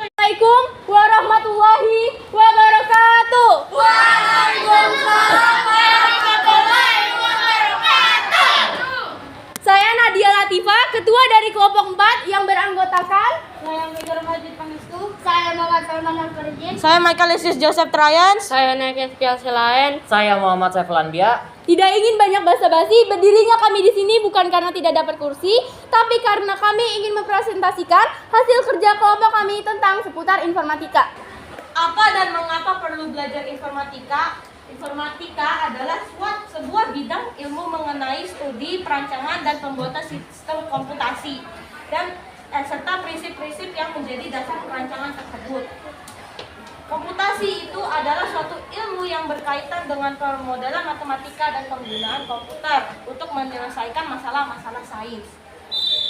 Assalamualaikum warahmatullahi wabarakatuh. Waalaikumsalam warahmatullahi wabarakatuh. Saya Nadia Latifah, ketua dari kelompok 4 yang beranggotakan Saya Miguel Majid Pangestu. Saya Muhammad Salman Al-Farijin. Saya Michael Isis Joseph Trayan. Saya Nekes Piasilaen. Saya Muhammad Saiflan Bia. tidak ingin banyak basa-basi. Berdirinya kami di sini bukan karena tidak dapat kursi, tapi karena kami ingin mempresentasikan hasil kerja kelompok kami tentang seputar informatika. Apa dan mengapa perlu belajar informatika? Informatika adalah sebuah bidang ilmu mengenai studi, perancangan, dan pembuatan sistem komputasi dan serta prinsip-prinsip yang menjadi dasar perancangan tersebut. Komputasi itu adalah suatu ilmu yang berkaitan dengan permodelan matematika dan penggunaan komputer untuk menyelesaikan masalah-masalah sains.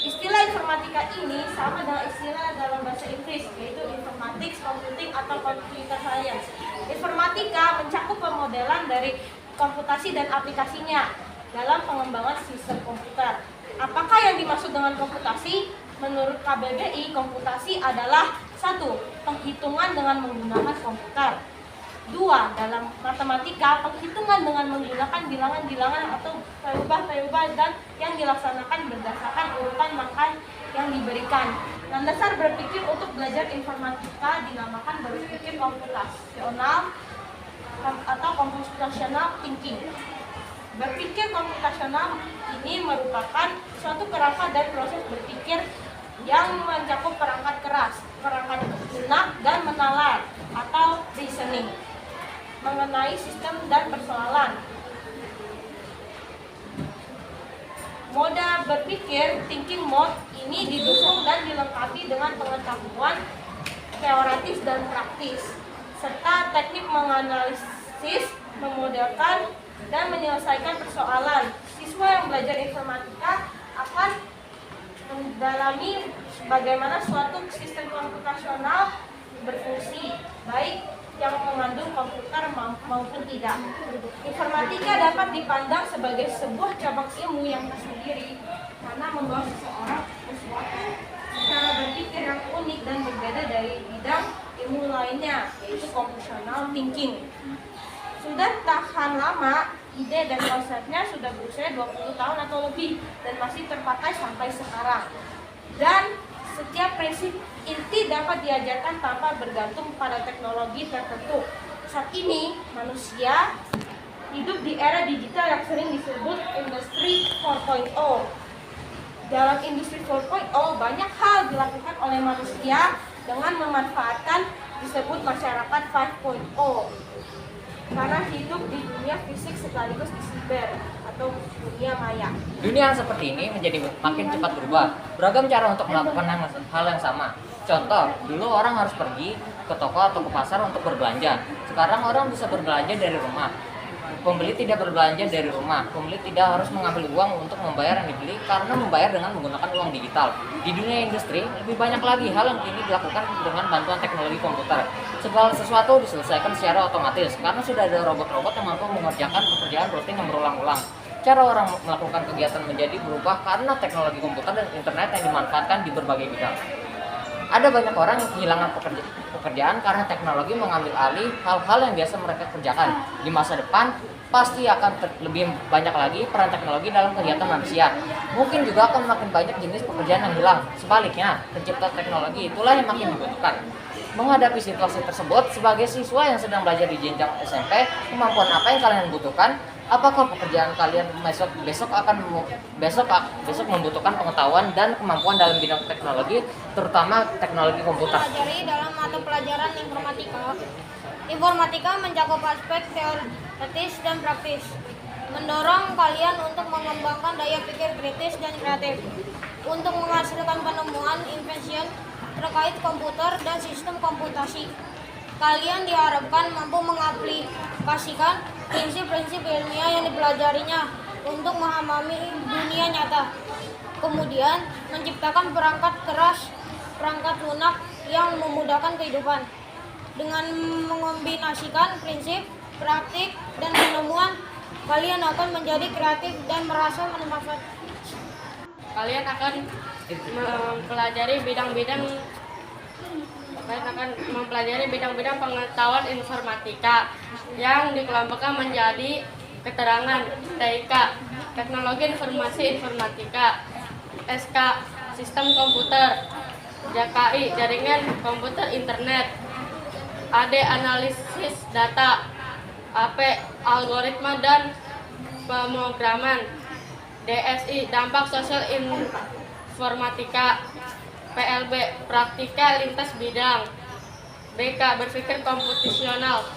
Istilah informatika ini sama dengan istilah dalam bahasa Inggris, yaitu informatics, computing, atau computer science. Informatika mencakup pemodelan dari komputasi dan aplikasinya dalam pengembangan sistem komputer. Apakah yang dimaksud dengan komputasi? Menurut KBBI, komputasi adalah 1. Penghitungan dengan menggunakan komputer. 2. Dalam matematika, penghitungan dengan menggunakan bilangan-bilangan atau perubah-perubah dan yang dilaksanakan berdasarkan urutan angka yang diberikan. Dan dasar berpikir untuk belajar informatika dinamakan berpikir komputasional atau computational thinking. Berpikir komputasional ini merupakan suatu kerangka dan proses berpikir yang mencakup perangkat keras, perangkat lunak, dan menalar atau reasoning mengenai sistem dan persoalan. Mode berpikir, thinking mode, ini didukung dan dilengkapi dengan pengetahuan teoritis dan praktis, serta teknik menganalisis, memodelkan, dan menyelesaikan persoalan. Siswa yang belajar informatika akan mendalami bagaimana suatu sistem komputasional berfungsi, baik yang mengandung komputer maupun tidak. Informatika dapat dipandang sebagai sebuah cabang ilmu yang tersendiri karena membawa seseorang ke suatu cara berpikir yang unik dan berbeda dari bidang ilmu lainnya, yaitu computational thinking. Sudah tahan lama, ide dan konsepnya sudah berusia 20 tahun atau lebih dan masih terpakai sampai sekarang. Dan setiap prinsip inti dapat diajarkan tanpa bergantung pada teknologi tertentu. Saat ini, manusia hidup di era digital yang sering disebut Industri 4.0. Dalam Industri 4.0, banyak hal dilakukan oleh manusia dengan memanfaatkan disebut masyarakat 5.0. Karena hidup di dunia fisik sekaligus di siber atau dunia maya. Dunia yang seperti ini menjadi makin cepat berubah. Beragam cara untuk melakukan hal yang sama. Contoh, dulu orang harus pergi ke toko atau ke pasar untuk berbelanja. Sekarang orang bisa berbelanja dari rumah. Pembeli tidak berbelanja dari rumah. Pembeli tidak harus mengambil uang untuk membayar yang dibeli karena membayar dengan menggunakan uang digital. Di dunia industri, lebih banyak lagi hal yang kini dilakukan dengan bantuan teknologi komputer. Segala sesuatu diselesaikan secara otomatis karena sudah ada robot-robot yang mampu mengerjakan pekerjaan rutin yang berulang-ulang. Cara orang melakukan kegiatan menjadi berubah karena teknologi komputer dan internet yang dimanfaatkan di berbagai bidang. Ada banyak orang yang kehilangan pekerjaan karena teknologi mengambil alih hal-hal yang biasa mereka kerjakan. Di masa depan, pasti akan lebih banyak lagi peran teknologi dalam kegiatan manusia. Mungkin juga akan makin banyak jenis pekerjaan yang hilang. Sebaliknya, pencipta teknologi itulah yang makin dibutuhkan. Menghadapi situasi tersebut, sebagai siswa yang sedang belajar di jenjang SMP, kemampuan apa yang kalian butuhkan? Apakah pekerjaan kalian besok membutuhkan pengetahuan dan kemampuan dalam bidang teknologi, terutama teknologi komputer? Pelajari dalam mata pelajaran informatika. Informatika mencakup aspek teoritis dan praktis, mendorong kalian untuk mengembangkan daya pikir kritis dan kreatif, untuk menghasilkan penemuan invensi terkait komputer dan sistem komputasi. Kalian diharapkan mampu mengaplikasikan prinsip-prinsip ilmiah yang dipelajarinya untuk memahami dunia nyata. Kemudian, menciptakan perangkat keras, perangkat lunak yang memudahkan kehidupan. Dengan mengombinasikan prinsip, praktik, dan penemuan, kalian akan menjadi kreatif dan merasa menemukan. Kalian akan mempelajari bidang-bidang kalian akan mempelajari bidang-bidang pengetahuan informatika yang dikelompokkan menjadi keterangan TIK, teknologi informasi informatika, SK, sistem komputer, JKI, jaringan komputer internet, AD, analisis data, AP, algoritma dan pemrograman, DSI, dampak sosial informatika, PLB, praktika lintas bidang, BK, berpikir komputasional.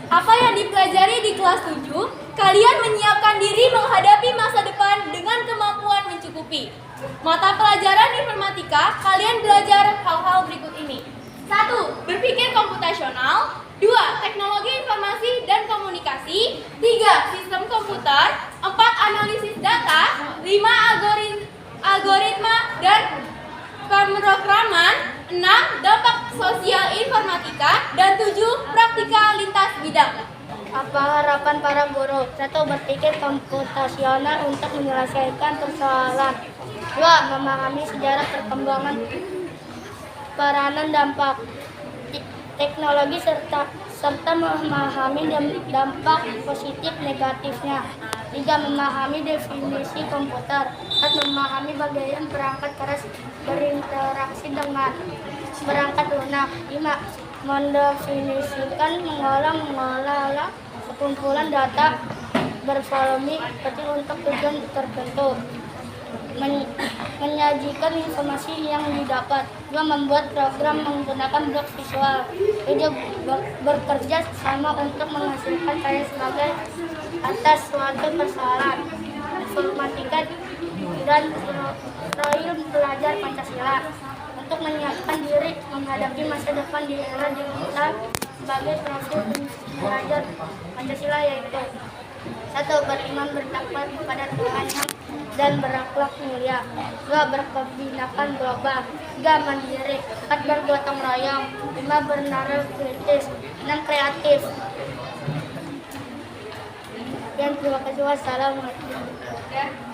Apa yang dipelajari di kelas 7? Kalian menyiapkan diri menghadapi masa depan dengan kemampuan mencukupi. Mata pelajaran informatika, kalian belajar hal-hal berikut ini. 1. Berpikir komputasional. 2. Teknologi informasi dan komunikasi. 3. Sistem komputer. 4. Analisis data. 5. Algoritma dan pemrograman. 6. Dampak sosial informatika. Dan 7. Praktika lintas bidang. Apa harapan para guru? 1. Berpikir komputasional untuk menyelesaikan persoalan. 2. Memahami sejarah perkembangan peranan dampak teknologi serta memahami dampak positif negatifnya. 3. Memahami definisi komputer. 4. Memahami bagian perangkat keras berinteraksi dengan perangkat lunak. 5. Mendefinisikan mengolah sekumpulan data bervolume kecil untuk tujuan tertentu. Menyajikan informasi yang didapat. 2. Membuat program menggunakan blok visual. 7. Bekerja sama untuk menghasilkan karya sebagai atas suatu persoalan informatika dan proyek belajar Pancasila untuk menyiapkan diri menghadapi masa depan di era digital sebagai profil belajar Pancasila yaitu 1. Beriman bertakwa kepada Tuhan dan berakhlak mulia. 2. Berkebinekaan global. 3. Mandiri. 4. Bergotong royong. 5. Bernalar kritis. 6. Kreatif. Terima kasih. Wassalamualaikum.